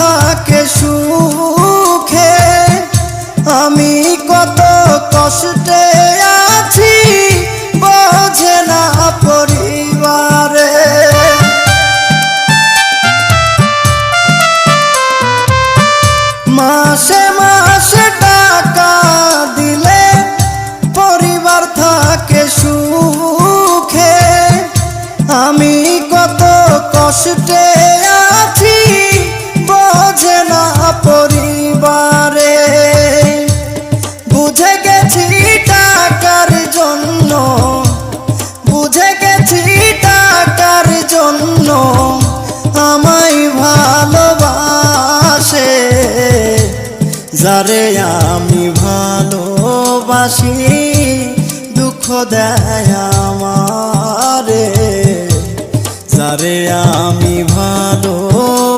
থাকে সুখে, আমি কত কষ্টে আছি বোঝে না পরিবারে। মাসে মাসে টাকা দিলে পরিবার থাকে সুখে, আমি কত কষ্টে আছি বোঝে না পরিবারে। বুঝে গেছি টাকার জন্য, বুঝে গেছি টাকার জন্য আমায় ভালোবাসে, যারে আমি ভালোবাসি দুঃখ দেয় আমারে, যারে আমি ভালো